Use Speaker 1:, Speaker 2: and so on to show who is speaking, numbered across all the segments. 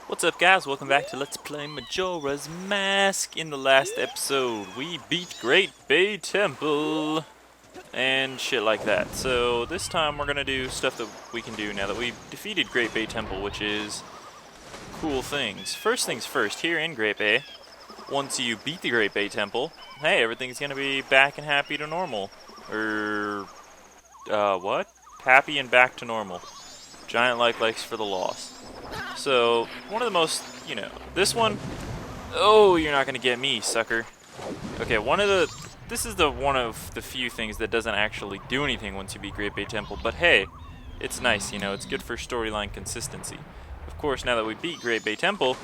Speaker 1: What's up, guys? Welcome back to Let's Play Majora's Mask. In the last episode, we beat Great Bay Temple and shit like that. So this time we're gonna do stuff that we can do now that we've defeated Great Bay Temple, which is cool things. First things first, here in Great Bay, once you beat the Great Bay Temple, hey, everything's gonna be back and happy to normal. What? Happy and back to normal. Giant likes for the loss. So, one of the most, this one, oh, you're not going to get me, sucker. Okay, this is one of the few things that doesn't actually do anything once you beat Great Bay Temple, but hey, it's nice, it's good for storyline consistency. Of course, now that we beat Great Bay Temple,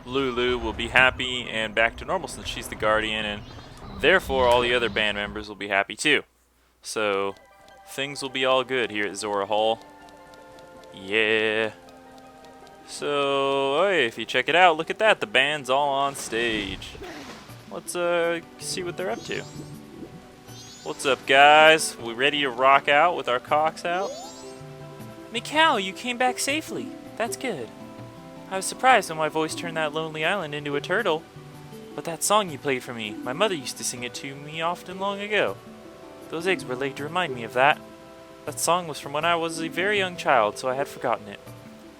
Speaker 1: Lulu will be happy and back to normal since she's the guardian, and therefore all the other band members will be happy too. So, things will be all good here at Zora Hall. Yeah. So, hey, if you check it out, look at that, the band's all on stage. Let's see what they're up to. What's up, guys? We ready to rock out with our cocks out? Mikau, you came back safely. That's good. I was surprised when my voice turned that lonely island into a turtle. But that song you played for me, my mother used to sing it to me often long ago. Those eggs were laid to remind me of that. That song was from when I was a very young child, so I had forgotten it.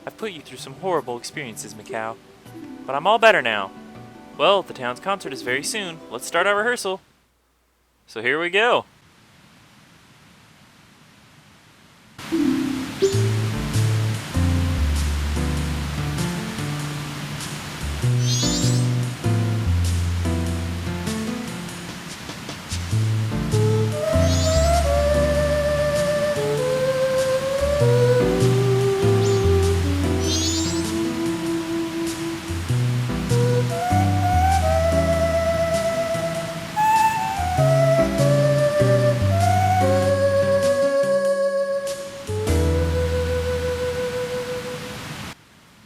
Speaker 1: I've put you through some horrible experiences, Mikau. But I'm all better now. Well, the town's concert is very soon. Let's start our rehearsal. So here we go.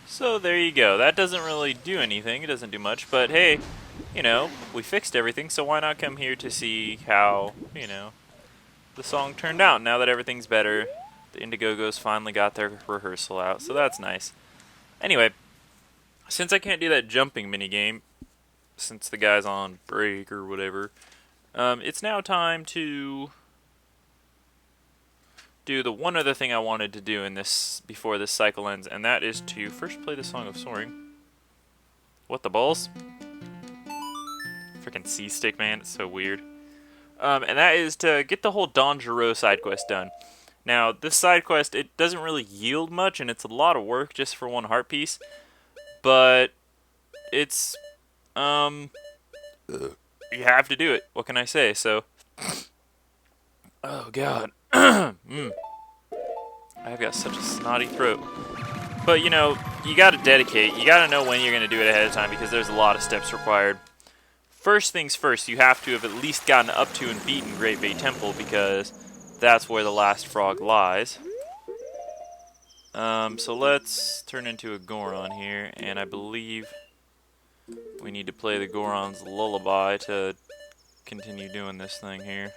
Speaker 1: So there you go. That doesn't really do anything. It doesn't do much. But hey, we fixed everything, so why not come here to see how, the song turned out. Now that everything's better, the Indigo-go's finally got their rehearsal out, so that's nice. Anyway, since I can't do that jumping minigame, since the guy's on break or whatever, it's now time to do the one other thing I wanted to do in this before this cycle ends, and that is to first play the Song of Soaring. What the balls? Freaking C-stick, man, it's so weird. And that is to get the whole Donjuro side quest done. Now, this side quest, it doesn't really yield much, and it's a lot of work just for one heart piece, but it's, you have to do it. What can I say? So, oh god. I've got such a snotty throat. But, you gotta dedicate. You gotta know when you're gonna do it ahead of time because there's a lot of steps required. First things first, you have to have at least gotten up to and beaten Great Bay Temple because that's where the last frog lies. So let's turn into a Goron here, and I believe we need to play the Goron's lullaby to continue doing this thing here.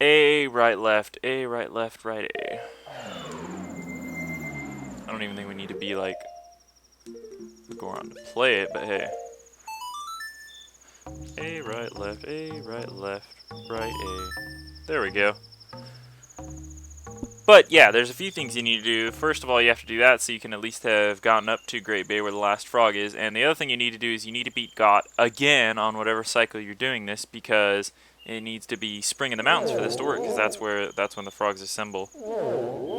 Speaker 1: A, right, left, A, right, left, right, A. I don't even think we need to be like the Goron to play it, but hey. A, right, left, right, A. There we go. But yeah, there's a few things you need to do. First of all, you have to do that so you can at least have gotten up to Great Bay where the last frog is. And the other thing you need to do is you need to beat Got again on whatever cycle you're doing this because it needs to be spring in the mountains for this to work, because that's when the frogs assemble.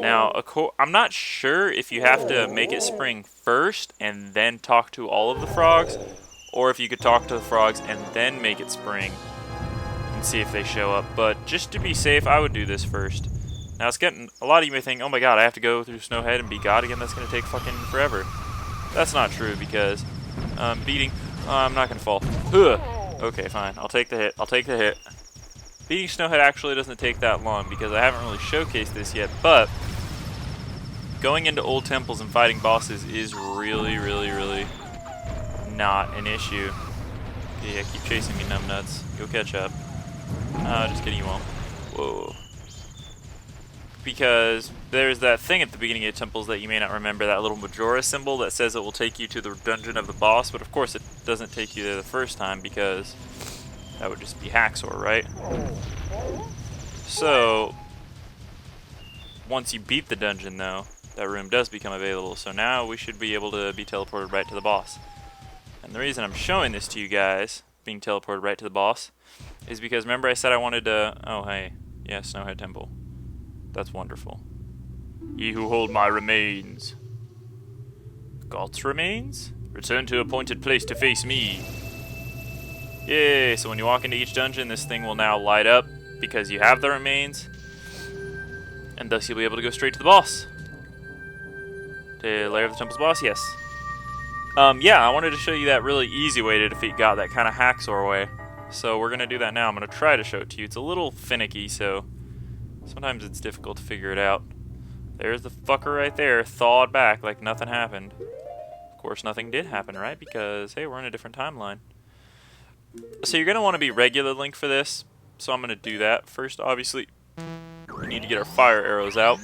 Speaker 1: Now, I'm not sure if you have to make it spring first and then talk to all of the frogs, or if you could talk to the frogs and then make it spring and see if they show up. But just to be safe, I would do this first. Now, it's getting a lot of you may think, oh my god, I have to go through Snowhead and be God again. That's going to take fucking forever. That's not true because I'm not going to fall. Ugh. Okay, fine. I'll take the hit. Beating Snowhead actually doesn't take that long because I haven't really showcased this yet, but going into old temples and fighting bosses is really, really, really not an issue. Yeah, keep chasing me, numbnuts. Go catch up. Just kidding, you won't. Whoa. because there's that thing at the beginning of temples that you may not remember, that little Majora symbol that says it will take you to the dungeon of the boss, but of course it doesn't take you there the first time because that would just be Haxor, right? So, once you beat the dungeon though, that room does become available, so now we should be able to be teleported right to the boss. And the reason I'm showing this to you guys, being teleported right to the boss, is because remember I said I wanted to... Oh, hey. Yeah, Snowhead Temple. That's wonderful. Ye who hold my remains. God's remains? Return to appointed place to face me. Yay, so when you walk into each dungeon, this thing will now light up because you have the remains. And thus you'll be able to go straight to the boss. To Lair of the Temple's boss, yes. Yeah, I wanted to show you that really easy way to defeat God, that kind of Haxor way. So we're going to do that now. I'm going to try to show it to you. It's a little finicky, so sometimes it's difficult to figure it out. There's the fucker right there, thawed back like nothing happened. Of course, nothing did happen, right? Because, hey, we're in a different timeline. So you're going to want to be regular Link for this, so I'm going to do that. First, obviously, we need to get our fire arrows out.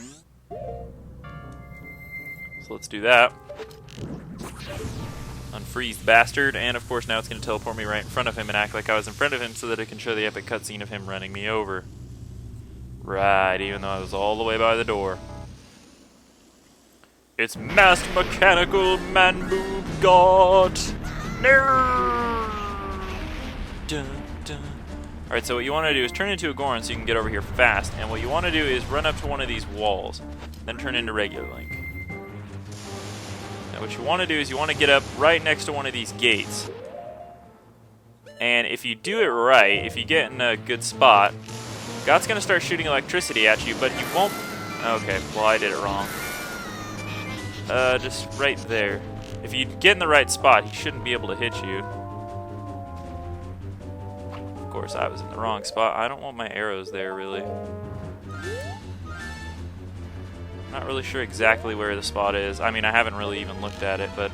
Speaker 1: So let's do that. Unfreeze the bastard, and of course now it's going to teleport me right in front of him and act like I was in front of him so that it can show the epic cutscene of him running me over. Right, even though I was all the way by the door. It's Master Mechanical Man Boob God! No! Dun, dun. Alright, so what you want to do is turn into a Goron so you can get over here fast, and what you want to do is run up to one of these walls, then turn into regular Link. What you want to do is you want to get up right next to one of these gates. And if you do it right, if you get in a good spot, God's going to start shooting electricity at you, but you won't... Okay, well I did it wrong. Just right there. If you get in the right spot, he shouldn't be able to hit you. Of course, I was in the wrong spot. I don't want my arrows there, really. Not really sure exactly where the spot is. I mean, I haven't really even looked at it, but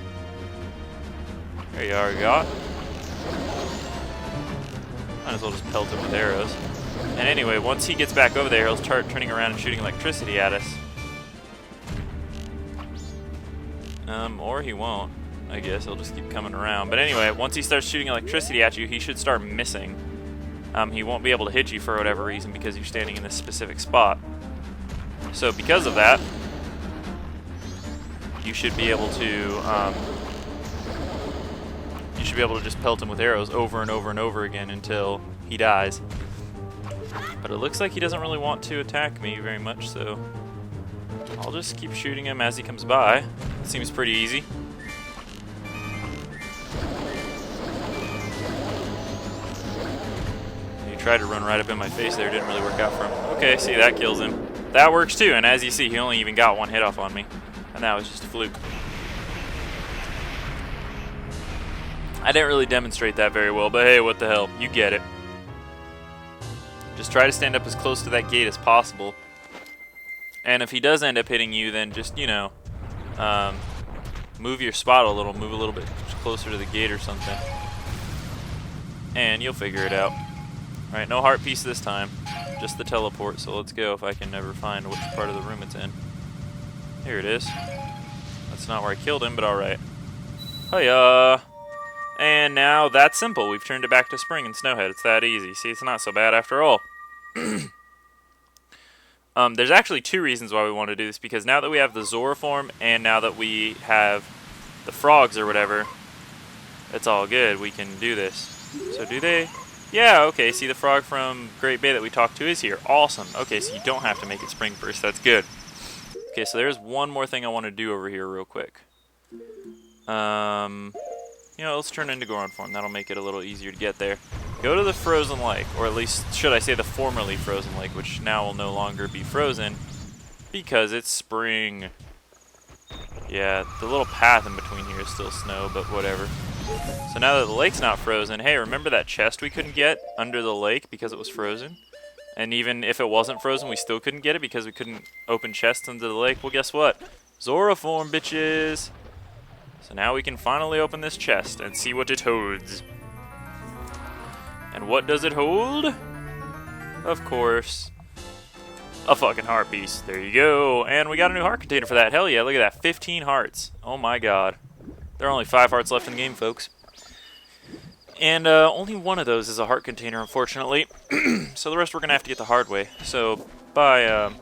Speaker 1: there you are, God. Might as well just pelt him with arrows. And anyway, once he gets back over there, he'll start turning around and shooting electricity at us. Or he won't. I guess he'll just keep coming around. But anyway, once he starts shooting electricity at you, he should start missing. He won't be able to hit you for whatever reason because you're standing in this specific spot. So because of that, you should be able to just pelt him with arrows over and over and over again until he dies. But it looks like he doesn't really want to attack me very much, so I'll just keep shooting him as he comes by. It seems pretty easy. He tried to run right up in my face there, didn't really work out for him. Okay, see, that kills him. That works too, and as you see, he only even got one hit off on me. And that was just a fluke. I didn't really demonstrate that very well, but hey, what the hell. You get it. Just try to stand up as close to that gate as possible. And if he does end up hitting you, then just, you know, move your spot a little. Move a little bit closer to the gate or something. And you'll figure it out. Alright, no heart piece this time. Just the teleport, so let's go if I can never find which part of the room it's in. Here it is. That's not where I killed him, but alright. Hiya! And now that's simple. We've turned it back to spring and Snowhead. It's that easy. See, it's not so bad after all. There's actually two reasons why we want to do this, because now that we have the Zora form and now that we have the frogs or whatever, it's all good. We can do this. So do they... Yeah, okay, see the frog from Great Bay that we talked to is here. Awesome. Okay, so you don't have to make it spring first. That's good. Okay, so there's one more thing I want to do over here real quick. You know, let's turn into Goron form. That'll make it a little easier to get there. Go to the frozen lake, or at least, should I say, the formerly frozen lake, which now will no longer be frozen because it's spring. Yeah, the little path in between here is still snow, but whatever. So now that the lake's not frozen, hey, remember that chest we couldn't get under the lake because it was frozen? And even if it wasn't frozen, we still couldn't get it because we couldn't open chests under the lake? Well, guess what? Zora form, bitches! So now we can finally open this chest and see what it holds. And what does it hold? Of course, A fucking heart piece. There you go. And we got a new heart container for that. Hell yeah, look at that. 15 hearts. Oh my god. There are only 5 hearts left in the game, folks. And only one of those is a heart container, unfortunately. So the rest we're going to have to get the hard way. So by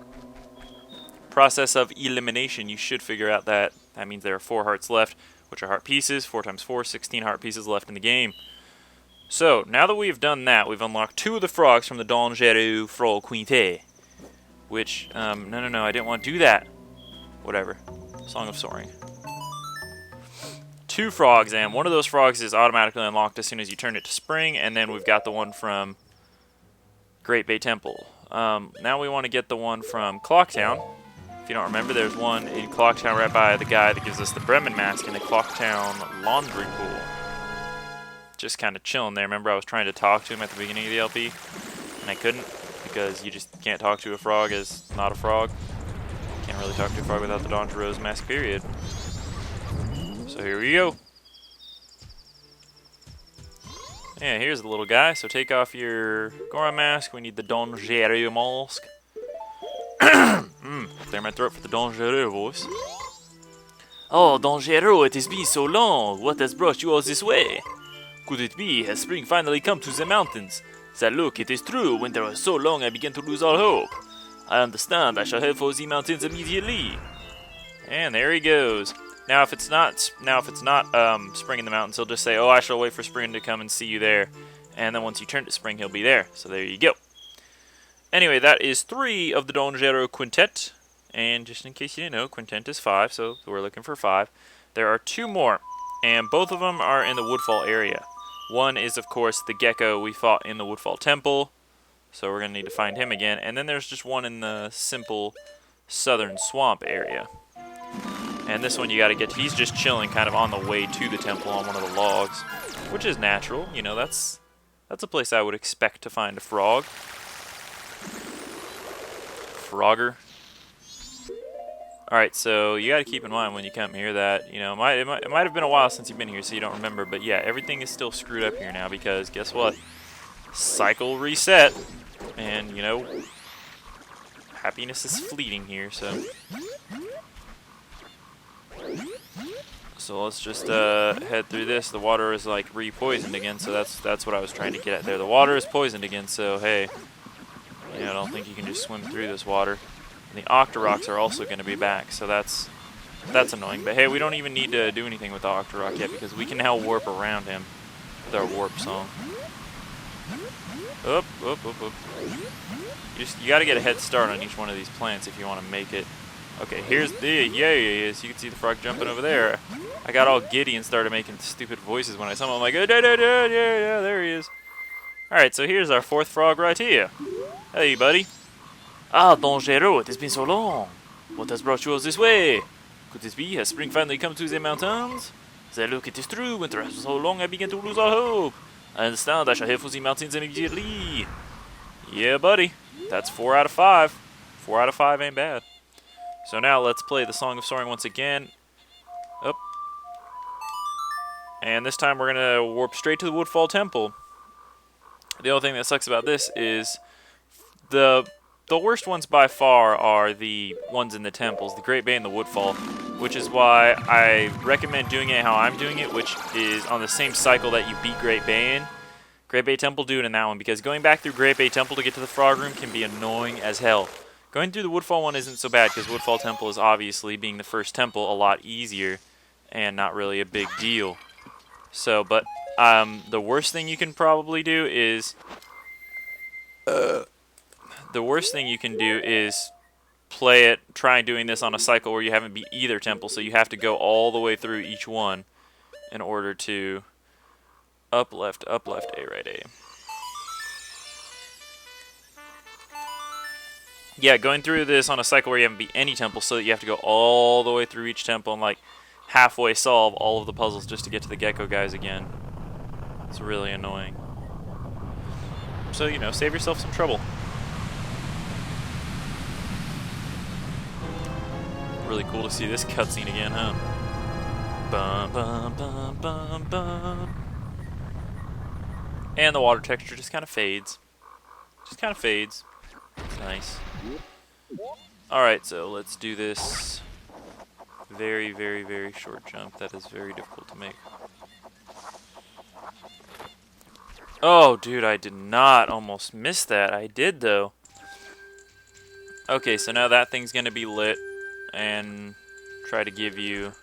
Speaker 1: process of elimination, you should figure out that means there are 4 hearts left, which are heart pieces. 4 times 4, 16 heart pieces left in the game. So now that we've done that, we've unlocked 2 of the frogs from the Dangereux Frog Quinte. Which, no, I didn't want to do that. Whatever. Song of Soaring. 2 frogs, and one of those frogs is automatically unlocked as soon as you turn it to spring, and then we've got the one from Great Bay Temple. Now we want to get the one from Clocktown. If you don't remember, there's one in Clocktown right by the guy that gives us the Bremen mask in the Clocktown laundry pool. Just kind of chilling there. Remember I was trying to talk to him at the beginning of the LP, and I couldn't. Because you just can't talk to a frog as not a frog. Can't really talk to a frog without the Dangerous mask, period. So here we go. Yeah, here's the little guy. So take off your Goron mask. We need the Dangereux mask. Clear my throat for the Dangereux voice. Oh, Dangereux, it has been so long. What has brought you all this way? Could it be, has spring finally come to the mountains? That look, it is true, winter was so long I began to lose all hope. I understand, I shall head for the mountains immediately. And there he goes. Now if it's not spring in the mountains, he'll just say, oh, I shall wait for spring to come and see you there. And then once you turn to spring, he'll be there. So there you go. Anyway, that is 3 of the Dangereux Quintet. And just in case you didn't know, Quintet is 5, so we're looking for 5. There are 2 more, and both of them are in the Woodfall area. One is, of course, the gecko we fought in the Woodfall Temple, so we're going to need to find him again. And then there's just one in the simple southern swamp area. And this one you got to get to. He's just chilling kind of on the way to the temple on one of the logs, which is natural. You know, that's a place I would expect to find a frog. Frogger. Alright, so you got to keep in mind when you come here that, you know, it might have been a while since you've been here, so you don't remember. But yeah, everything is still screwed up here now because guess what? Cycle reset. And, you know, happiness is fleeting here, so. So let's just head through this. The water is like re-poisoned again, so that's what I was trying to get at there. The water is poisoned again, so hey, you know, I don't think you can just swim through this water. And the Octoroks are also going to be back, so that's annoying. But hey, we don't even need to do anything with the Octorok yet because we can now warp around him with our warp song. Up. You got to get a head start on each one of these plants if you want to make it. Okay, here's the so you can see the frog jumping over there. I got all giddy and started making stupid voices when I saw him. I'm like, yeah, there he is. All right, so here's our 4th frog right here. Hey, buddy. Ah, Dangereux, it has been so long. What has brought you all this way? Could this be? Has spring finally come to the mountains? Say, look, it is true. Winter has been so long, I begin to lose all hope. I understand. I shall head for the mountains immediately. Yeah, buddy. That's 4 out of 5. 4 out of 5 ain't bad. So now let's play the Song of Soaring once again. Up. And this time we're going to warp straight to the Woodfall Temple. The only thing that sucks about this is the worst ones by far are the ones in the temples, the Great Bay and the Woodfall, which is why I recommend doing it how I'm doing it, which is on the same cycle that you beat Great Bay in. Great Bay Temple, do it in that one, because going back through Great Bay Temple to get to the Frog Room can be annoying as hell. Going through the Woodfall one isn't so bad, because Woodfall Temple is obviously, being the first temple, a lot easier and not really a big deal. So, but the worst thing you can probably do is play it, try doing this on a cycle where you haven't beat either temple, so you have to go all the way through each one in order to up, left, A, right, A. Yeah, going through this on a cycle where you haven't beat any temple, so that you have to go all the way through each temple and like halfway solve all of the puzzles just to get to the gecko guys again. It's really annoying. So, you know, save yourself some trouble. Really cool to see this cutscene again, huh? Bum, bum, bum, bum, bum. And the water texture just kind of fades. It's nice. Alright, so let's do this very, very, very short jump. That is very difficult to make. Oh, dude, I did not almost miss that. I did, though. Okay, so now that thing's going to be lit and try to give you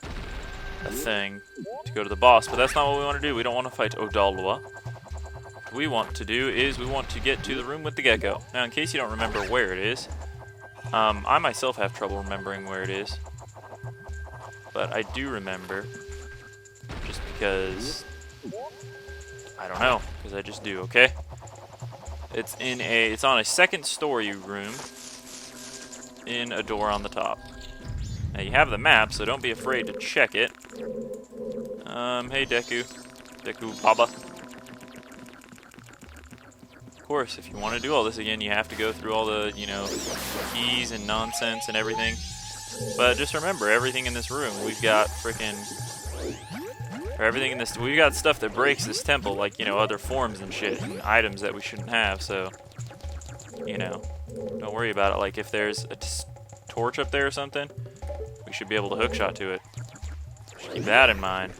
Speaker 1: a thing to go to the boss. But that's not what we want to do. We don't want to fight Odalwa. What we want to do is we want to get to the room with the gecko. Now, in case you don't remember where it is, I myself have trouble remembering where it is. But I do remember, just because, I don't know, because I just do, okay? It's on a second story room in a door on the top. Now you have the map, so don't be afraid to check it. Hey Deku. Deku Baba. Of course, if you want to do all this again, you have to go through all the, you know, keys and nonsense and everything. But just remember, everything in this room, we've got freaking... we've got stuff that breaks this temple, like, you know, other forms and shit, and items that we shouldn't have, so... You know, don't worry about it. Like, if there's a torch up there or something, we should be able to hookshot to it. Just keep that in mind.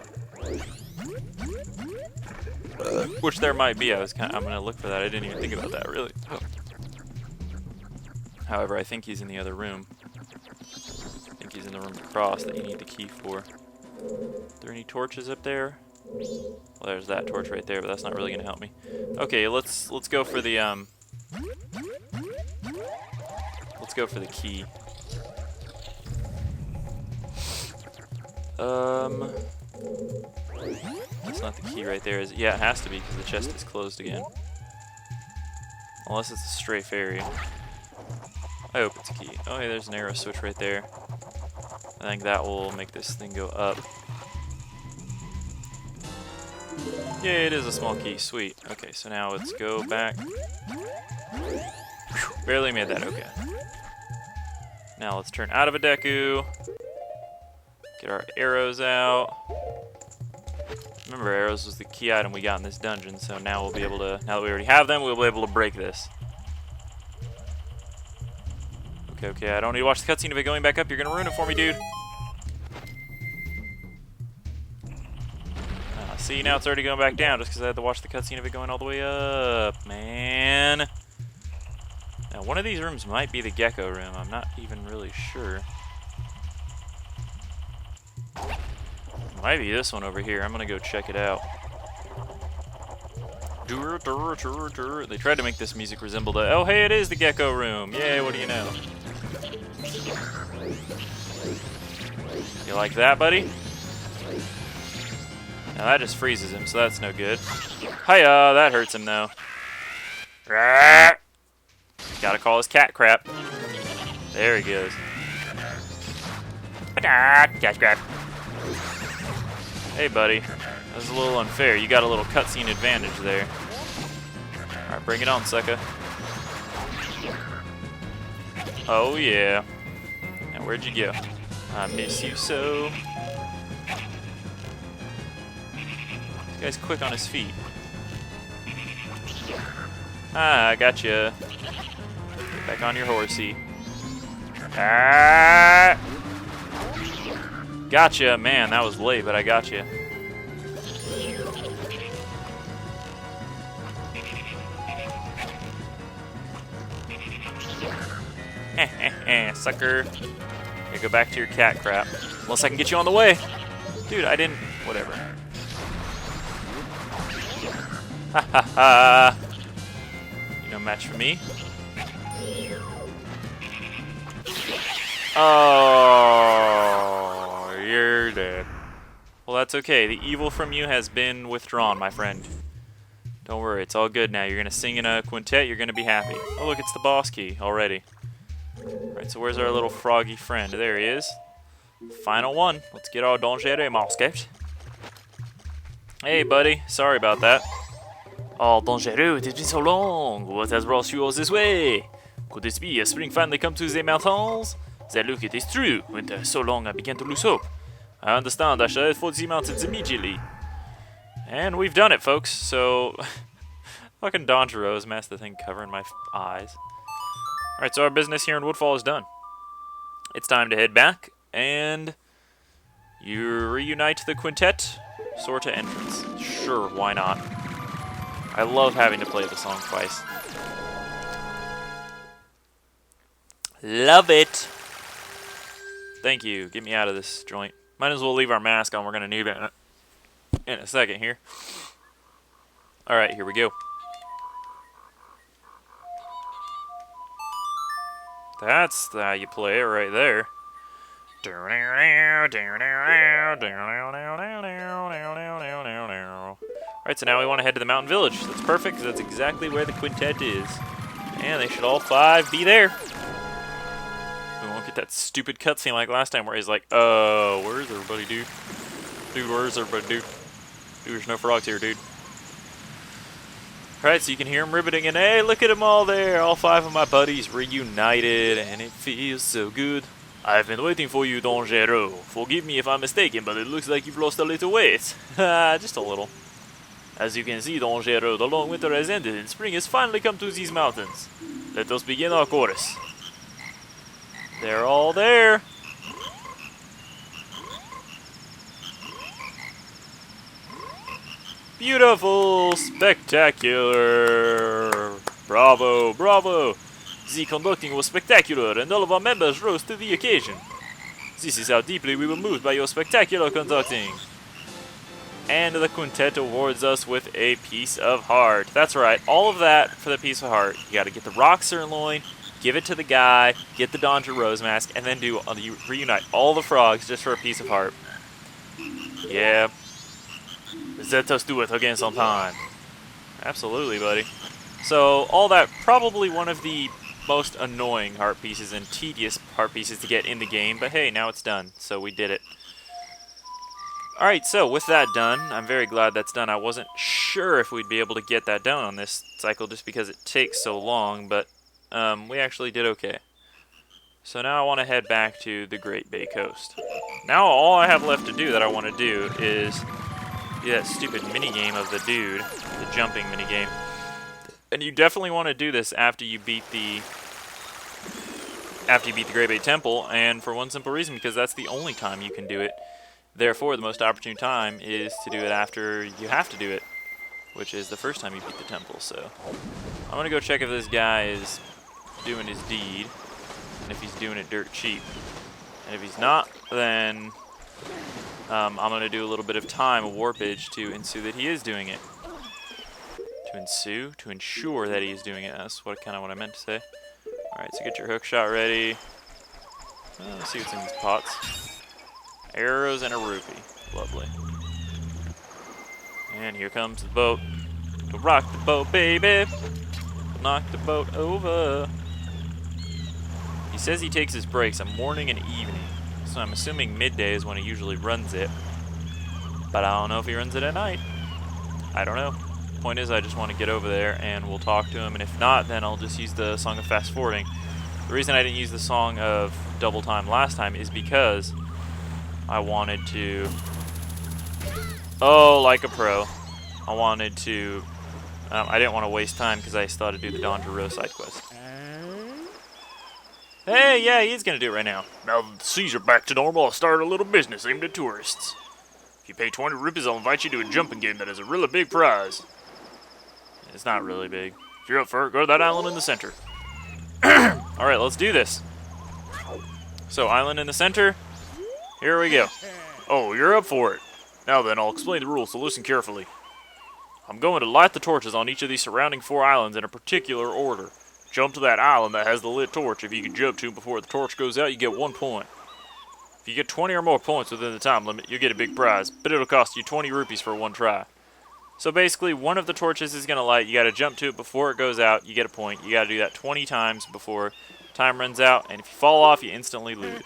Speaker 1: Which there might be. I'm gonna look for that. I didn't even think about that, really. However, I think he's in the other room. I think he's in the room across that you need the key for. Are there any torches up there? Well, there's that torch right there, but that's not really gonna help me. Okay, let's go for the let's go for the key. That's not the key right there, is it? Yeah, it has to be, because the chest is closed again. Unless it's a stray fairy. I hope it's a key. Oh, hey, there's an arrow switch right there. I think that will make this thing go up. Yeah, it is a small key. Sweet. Okay, so now let's go back. Whew, barely made that. Okay. Now let's turn out of a Deku. Get our arrows out. Remember, arrows was the key item we got in this dungeon, so now we'll be able to, now that we already have them, we'll be able to break this. Okay, I don't need to watch the cutscene of it going back up. You're gonna ruin it for me, dude. See, now it's already going back down just because I had to watch the cutscene of it going all the way up, man. Now, one of these rooms might be the gecko room. I'm not even really sure. Might be this one over here. I'm gonna go check it out. They tried to make this music resemble the... Oh, hey, it is the gecko room. Yay, what do you know? You like that, buddy? Now that just freezes him, so that's no good. Hiya, that hurts him, though. Gotta call his cat crap. There he goes. Cat crap. Hey, buddy. That was a little unfair. You got a little cutscene advantage there. Alright, bring it on, sucker. Oh, yeah. Now, where'd you go? I miss you so. This guy's quick on his feet. Ah, I gotcha. Get back on your horsey. Ah! Gotcha, man, that was late, but I gotcha. Sucker. You go back to your cat crap. Unless I can get you on the way. Dude, I didn't... Whatever. Ha ha ha. You no match for me. Oh, you're dead. Well, that's okay. The evil from you has been withdrawn, my friend. Don't worry, it's all good now. You're going to sing in a quintet, you're going to be happy. Oh, look, it's the boss key already. Alright, so where's our little froggy friend? There he is. Final one. Let's get our Dangere mask out. Hey, buddy. Sorry about that. Oh, Dangereux, it has been so long. What has brought you all this way? Could this be a spring finally come to the mountains? That look, it is true. Winter so long, I began to lose hope. I understand. I shall head for the mountains immediately. And we've done it, folks. So, fucking Dangeroux's mask, the thing covering my eyes. Alright, so our business here in Woodfall is done. It's time to head back, and you reunite the quintet. Sorta entrance. Sure, why not? I love having to play the song twice. Love it! Thank you. Get me out of this joint. Might as well leave our mask on. We're going to need it in a second here. Alright, here we go. That's how you play it right there. Alright, so now we want to head to the mountain village. That's perfect, because that's exactly where the quintet is. And they should all 5 be there. We won't get that stupid cutscene like last time where he's like, where's everybody, dude? Dude, where's everybody, dude? Dude, there's no frogs here, dude. Alright, so you can hear him ribbiting, and hey, look at them all there. All 5 of my buddies reunited, and it feels so good. I've been waiting for you, Don Gero. Forgive me if I'm mistaken, but it looks like you've lost a little weight. Just a little. As you can see, Don Gero, the long winter has ended, and spring has finally come to these mountains. Let us begin our chorus. They're all there. Beautiful, spectacular. Bravo, bravo. The conducting was spectacular, and all of our members rose to the occasion. This is how deeply we were moved by your spectacular conducting. And the quintet awards us with a piece of heart. That's right, all of that for the piece of heart. You gotta get the rock sirloin, give it to the guy, get the Don Rose mask, and then reunite all the frogs just for a piece of heart. Yeah. Let us do it again sometime. Absolutely, buddy. So, all that, probably one of the most annoying heart pieces and tedious heart pieces to get in the game, but hey, now it's done, so we did it. Alright, so with that done, I'm very glad that's done. I wasn't sure if we'd be able to get that done on this cycle just because it takes so long, but we actually did okay. So now I want to head back to the Great Bay Coast. Now all I have left to do that I want to do is that stupid minigame of the dude, the jumping minigame. And you definitely want to do this after you beat the Great Bay Temple, and for one simple reason, because that's the only time you can do it. Therefore, the most opportune time is to do it after you have to do it, which is the first time you beat the temple. So I'm going to go check if this guy is doing his deed, and if he's doing it dirt cheap. And if he's not, then I'm going to do a little bit of time, a warpage, to ensue that he is doing it. To ensure that he is doing it. That's kind of what I meant to say. Alright, so get your hook shot ready. Let's see what's in these pots. Arrows and a rupee. Lovely. And here comes the boat. To rock the boat, baby. Knock the boat over. He says he takes his breaks on morning and evening. So I'm assuming midday is when he usually runs it. But I don't know if he runs it at night. I don't know. Point is, I just want to get over there and we'll talk to him. And if not, then I'll just use the Song of Fast Forwarding. The reason I didn't use the Song of Double Time last time is because I wanted to... Oh, like a pro. I wanted to... I didn't want to waste time because I still had to do the Don Gero side quest. Hey, yeah, he's going to do it right now. Now that the seas are back to normal, I'll start a little business aimed at tourists. If you pay 20 rupees, I'll invite you to a jumping game that has a really big prize. It's not really big. If you're up for it, go to that island in the center. Alright, let's do this. So, island in the center. Here we go. Oh, you're up for it. Now then, I'll explain the rules, so listen carefully. I'm going to light the torches on each of these surrounding 4 islands in a particular order. Jump to that island that has the lit torch. If you can jump to it before the torch goes out, you get 1 point. If you get 20 or more points within the time limit, you'll get a big prize, but it'll cost you 20 rupees for 1 try. So basically, one of the torches is going to light. You got to jump to it before it goes out. You get a point. You got to do that 20 times before time runs out, and if you fall off, you instantly lose.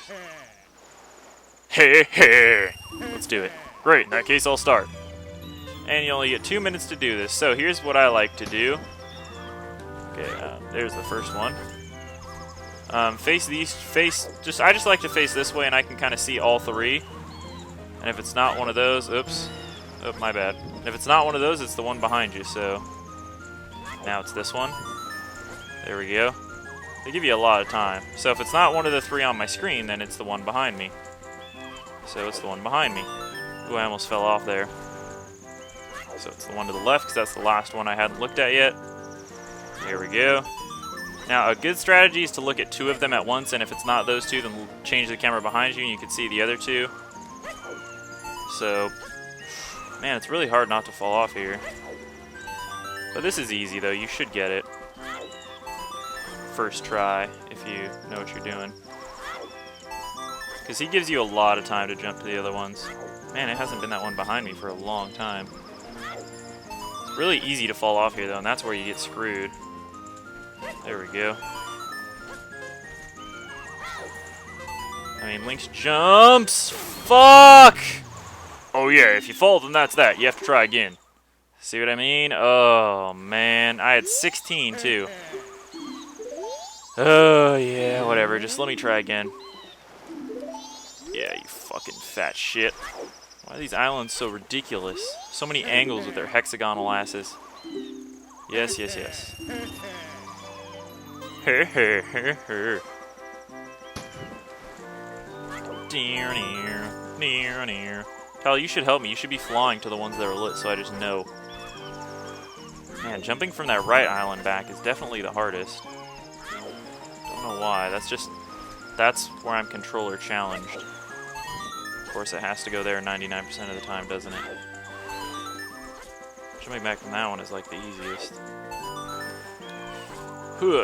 Speaker 1: Hey, hey. Let's do it. Great, in that case, I'll start. And you only get 2 minutes to do this. So here's what I like to do. Okay, there's the first one. Face these, I just like to face this way, and I can kind of see all 3. And if it's not one of those, oops. Oh, my bad. If it's not one of those, it's the one behind you, so... Now it's this one. There we go. They give you a lot of time. So if it's not one of the 3 on my screen, then it's the one behind me. So it's the one behind me. Ooh, I almost fell off there. So it's the one to the left, because that's the last one I hadn't looked at yet. There we go. Now, a good strategy is to look at 2 of them at once, and if it's not those 2, then change the camera behind you, and you can see the other 2. So, man, it's really hard not to fall off here. But this is easy, though. You should get it. First try, if you know what you're doing. Because he gives you a lot of time to jump to the other ones. Man, it hasn't been that one behind me for a long time. It's really easy to fall off here, though, and that's where you get screwed. There we go. I mean, Link's jumps! Fuck! Oh yeah, if you fall, then that's that. You have to try again. See what I mean? Oh, man. I had 16, too. Oh, yeah, whatever. Just let me try again. Yeah, you fucking fat shit. Why are these islands so ridiculous? So many angles with their hexagonal asses. Yes, yes, yes. Tyler, you should help me. You should be flying to the ones that are lit so I just know. Man, jumping from that right island back is definitely the hardest. Don't know why. That's where I'm controller challenged. Of course, it has to go there 99% of the time, doesn't it? Jumping back from that one is like the easiest.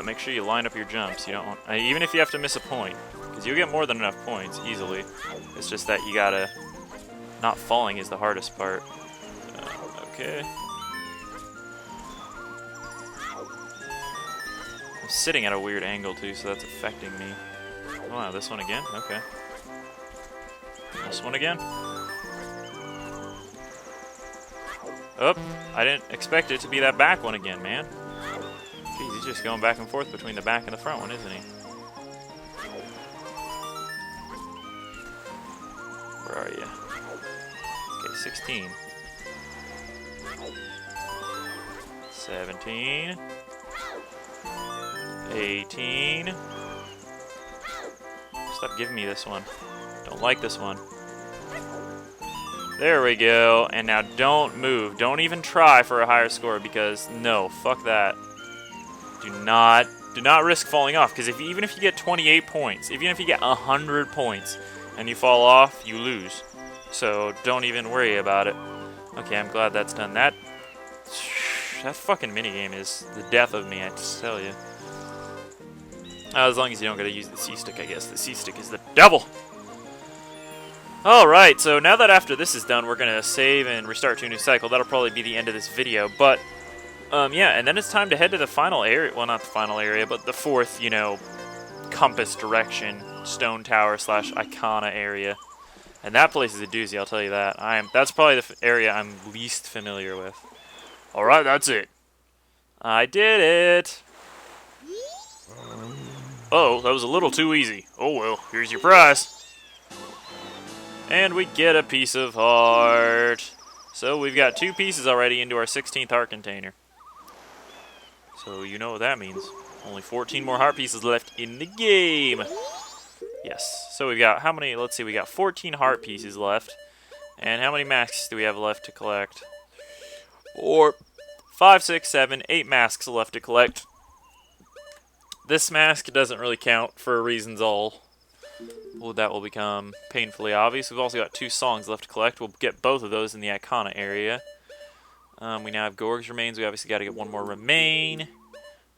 Speaker 1: Make sure you line up your jumps. You don't want, even if you have to miss a point, because you'll get more than enough points easily. It's just that you gotta. Not falling is the hardest part. Okay. I'm sitting at a weird angle too, so that's affecting me. Oh, wow, this one again? Okay. This one again? Oh, I didn't expect it to be that back one again, man. Jeez, he's just going back and forth between the back and the front one, isn't he? Where are you? Okay, 16. 17. 18. Stop giving me this one. Don't like this one. There we go. And now don't move. Don't even try for a higher score because no, fuck that. Do not risk falling off because even if you get 28 points, even if you get 100 points and you fall off, you lose. So don't even worry about it. Okay, I'm glad that's done. That fucking minigame is the death of me, I just tell you. As long as you don't gotta use the C-stick, I guess. The C-stick is the devil! Alright, so now that after this is done, we're gonna save and restart to a new cycle. That'll probably be the end of this video, but, yeah, and then it's time to head to the final area. Well, not the final area, but the 4th, compass direction, stone tower / Icona area. And that place is a doozy, I'll tell you that. That's probably the area I'm least familiar with. Alright, that's it. I did it! Oh, that was a little too easy. Oh well, here's your prize. And we get a piece of heart. So we've got 2 pieces already into our 16th heart container. So you know what that means. Only 14 more heart pieces left in the game. Yes. So we've got how many? Let's see, we got 14 heart pieces left. And how many masks do we have left to collect? 4, 5, 6, 7, 8 masks left to collect. This mask doesn't really count for reasons that will become painfully obvious. We've also got 2 songs left to collect. We'll get both of those in the Icona area. We now have Gorg's remains. We obviously got to get 1 more remain.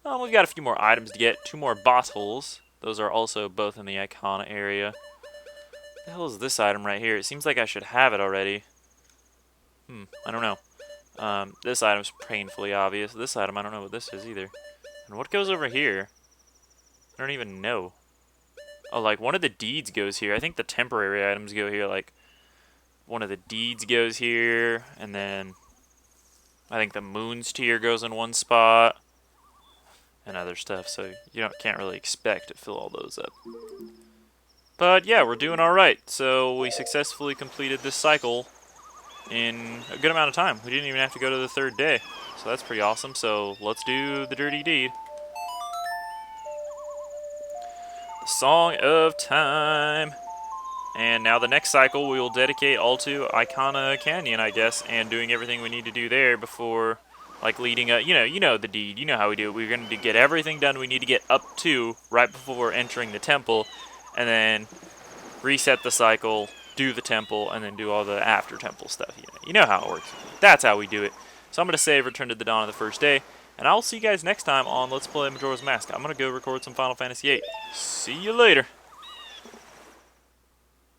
Speaker 1: We've got a few more items to get. 2 more bottles. Those are also both in the Icona area. What the hell is this item right here? It seems like I should have it already. I don't know. This item's painfully obvious. This item, I don't know what this is either. And what goes over here? I don't even know. Oh, like, one of the deeds goes here. I think the temporary items go here. Like, one of the deeds goes here. And then I think the moon's tier goes in one spot. And other stuff. So you can't really expect to fill all those up. But, yeah, we're doing alright. So we successfully completed this cycle in a good amount of time. We didn't even have to go to the 3rd day. So that's pretty awesome. So let's do the dirty deed. Song of Time. And now the next cycle we will dedicate all to Icona Canyon, I guess, and doing everything we need to do there before, like, leading up. You know the deed. You know how we do it. We're going to get everything done we need to get up to right before entering the temple, and then reset the cycle, do the temple, and then do all the after temple stuff. You know how it works. That's how we do it. So I'm going to save Return to the Dawn of the first day, and I'll see you guys next time on Let's Play Majora's Mask. I'm going to go record some Final Fantasy VIII. See you later.